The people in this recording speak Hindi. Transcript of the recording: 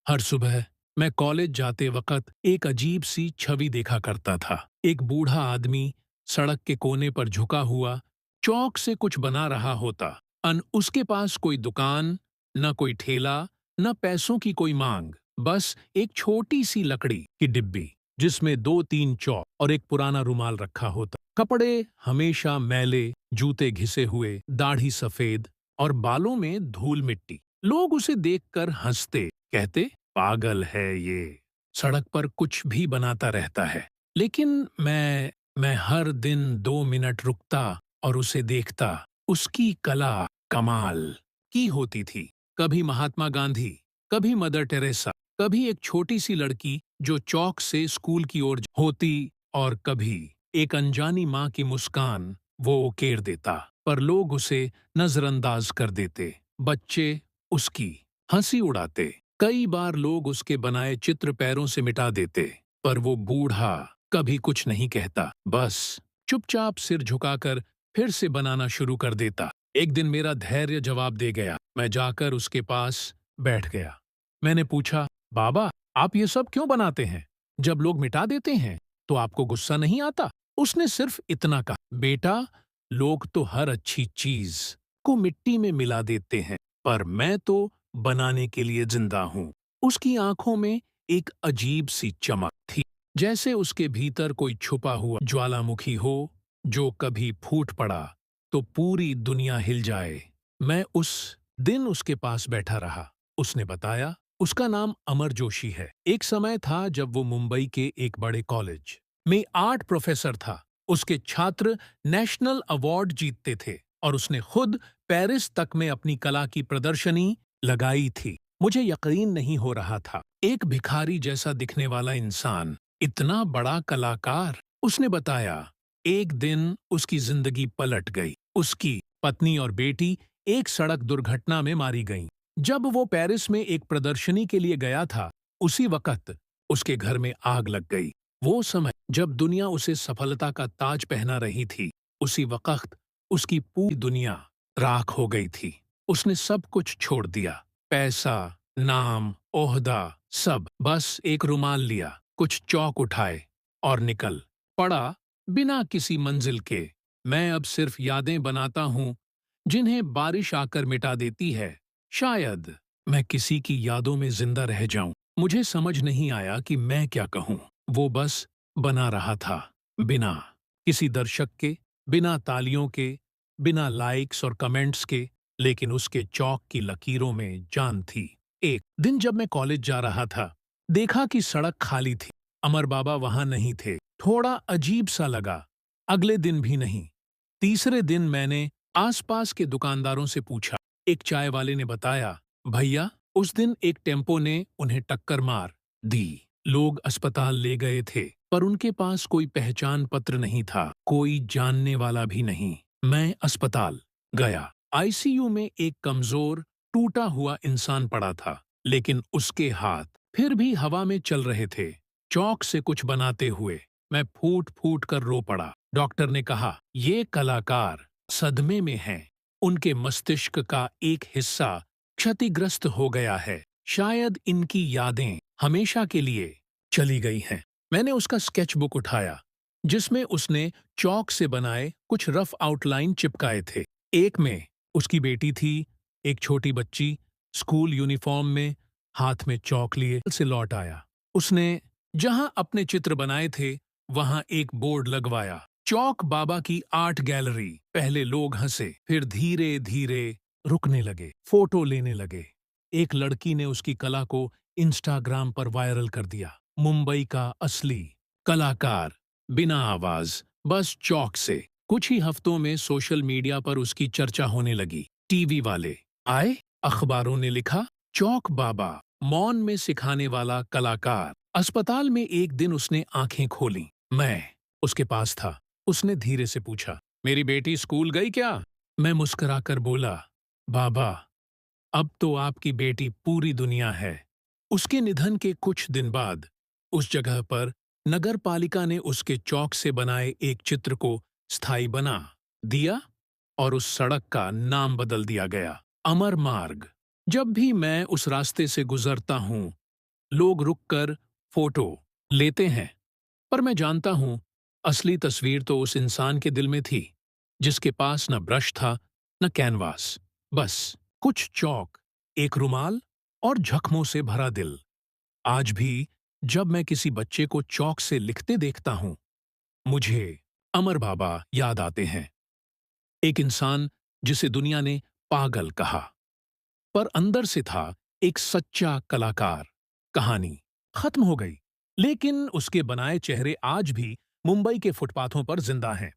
हर सुबह मैं कॉलेज जाते वक्त एक अजीब सी छवि देखा करता था। एक बूढ़ा आदमी सड़क के कोने पर झुका हुआ चौक से कुछ बना रहा होता। उसके पास कोई दुकान, न कोई ठेला, न पैसों की कोई मांग। बस एक छोटी सी लकड़ी की डिब्बी जिसमें दो तीन चौक और एक पुराना रुमाल रखा होता। कपड़े हमेशा मैले, जूते घिसे हुए, दाढ़ी सफेद और बालों में धूल मिट्टी। लोग उसे देखकर हंसते, कहते पागल है ये, सड़क पर कुछ भी बनाता रहता है। लेकिन मैं हर दिन 2 मिनट रुकता और उसे देखता। उसकी कला कमाल की होती थी। कभी महात्मा गांधी, कभी मदर टेरेसा, कभी एक छोटी सी लड़की जो चौक से स्कूल की ओर होती, और कभी एक अनजानी माँ की मुस्कान वो उकेर देता। पर लोग उसे नजरअंदाज कर देते। बच्चे उसकी हंसी उड़ाते। कई बार लोग उसके बनाए चित्र पैरों से मिटा देते, पर वो बूढ़ा कभी कुछ नहीं कहता। बस चुपचाप सिर झुकाकर फिर से बनाना शुरू कर देता। एक दिन मेरा धैर्य जवाब दे गया। मैं जाकर उसके पास बैठ गया। मैंने पूछा, बाबा, आप ये सब क्यों बनाते हैं? जब लोग मिटा देते हैं तो आपको गुस्सा नहीं आता? उसने सिर्फ इतना कहा, बेटा, लोग तो हर अच्छी चीज को मिट्टी में मिला देते हैं, पर मैं तो बनाने के लिए जिंदा हूं। उसकी आंखों में एक अजीब सी चमक थी, जैसे उसके भीतर कोई छुपा हुआ ज्वालामुखी हो जो कभी फूट पड़ा तो पूरी दुनिया हिल जाए। मैं उस दिन उसके पास बैठा रहा। उसने बताया, उसका नाम अमर जोशी है। एक समय था जब वो मुंबई के एक बड़े कॉलेज में आर्ट प्रोफेसर था। उसके छात्र नेशनल अवार्ड जीतते थे और उसने खुद पेरिस तक में अपनी कला की प्रदर्शनी लगाई थी। मुझे यकीन नहीं हो रहा था। एक भिखारी जैसा दिखने वाला इंसान, इतना बड़ा कलाकार। उसने बताया, एक दिन उसकी जिंदगी पलट गई। उसकी पत्नी और बेटी एक सड़क दुर्घटना में मारी गईं। जब वो पेरिस में एक प्रदर्शनी के लिए गया था, उसी वक्त उसके घर में आग लग गई। वो समय जब दुनिया उसे सफलता का ताज पहना रही थी, उसी वक्त उसकी पूरी दुनिया राख हो गई थी। उसने सब कुछ छोड़ दिया, पैसा, नाम, ओहदा, सब। बस एक रुमाल लिया, कुछ चौक उठाए और निकल पड़ा, बिना किसी मंजिल के। मैं अब सिर्फ यादें बनाता हूँ जिन्हें बारिश आकर मिटा देती है। शायद मैं किसी की यादों में जिंदा रह जाऊं। मुझे समझ नहीं आया कि मैं क्या कहूं। वो बस बना रहा था, बिना किसी दर्शक के, बिना तालियों के, बिना लाइक्स और कमेंट्स के। लेकिन उसके चौक की लकीरों में जान थी। एक दिन जब मैं कॉलेज जा रहा था, देखा कि सड़क खाली थी। अमर बाबा वहां नहीं थे। थोड़ा अजीब सा लगा। अगले दिन भी नहीं। तीसरे दिन मैंने आसपास के दुकानदारों से पूछा। एक चाय वाले ने बताया, भैया, उस दिन एक टेम्पो ने उन्हें टक्कर मार दी। लोग अस्पताल ले गए थे, पर उनके पास कोई पहचान पत्र नहीं था, कोई जानने वाला भी नहीं। मैं अस्पताल गया। आईसीयू में एक कमजोर, टूटा हुआ इंसान पड़ा था, लेकिन उसके हाथ फिर भी हवा में चल रहे थे, चौक से कुछ बनाते हुए। मैं फूट फूट कर रो पड़ा। डॉक्टर ने कहा, ये कलाकार सदमे में हैं। उनके मस्तिष्क का एक हिस्सा क्षतिग्रस्त हो गया है। शायद इनकी यादें हमेशा के लिए चली गई हैं। मैंने उसका स्केच बुक उठाया, जिसमें उसने चौक से बनाए कुछ रफ आउटलाइन चिपकाए थे। एक में उसकी बेटी थी, एक छोटी बच्ची स्कूल यूनिफॉर्म में, हाथ में चौक लिए से लौट आया। उसने जहां अपने चित्र बनाए थे, वहां एक बोर्ड लगवाया, चौक बाबा की आर्ट गैलरी। पहले लोग हंसे, फिर धीरे धीरे रुकने लगे, फोटो लेने लगे। एक लड़की ने उसकी कला को इंस्टाग्राम पर वायरल कर दिया। मुंबई का असली कलाकार, बिना आवाज, बस चौक से। कुछ ही हफ्तों में सोशल मीडिया पर उसकी चर्चा होने लगी। टीवी वाले आए, अखबारों ने लिखा, चौक बाबा, मौन में सिखाने वाला कलाकार। अस्पताल में एक दिन उसने आंखें खोली। मैं उसके पास था। उसने धीरे से पूछा, मेरी बेटी स्कूल गई क्या? मैं मुस्कुराकर बोला, बाबा, अब तो आपकी बेटी पूरी दुनिया है। उसके निधन के कुछ दिन बाद उस जगह पर नगर पालिका ने उसके चौक से बनाए एक चित्र को स्थायी बना दिया और उस सड़क का नाम बदल दिया गया, अमर मार्ग। जब भी मैं उस रास्ते से गुजरता हूँ, लोग रुककर फोटो लेते हैं, पर मैं जानता हूं असली तस्वीर तो उस इंसान के दिल में थी, जिसके पास न ब्रश था न कैनवास, बस कुछ चौक, एक रुमाल और जख्मों से भरा दिल। आज भी जब मैं किसी बच्चे को चौक से लिखते देखता हूं, मुझे अमर बाबा याद आते हैं। एक इंसान जिसे दुनिया ने पागल कहा, पर अंदर से था एक सच्चा कलाकार। कहानी खत्म हो गई, लेकिन उसके बनाए चेहरे आज भी मुंबई के फुटपाथों पर जिंदा हैं।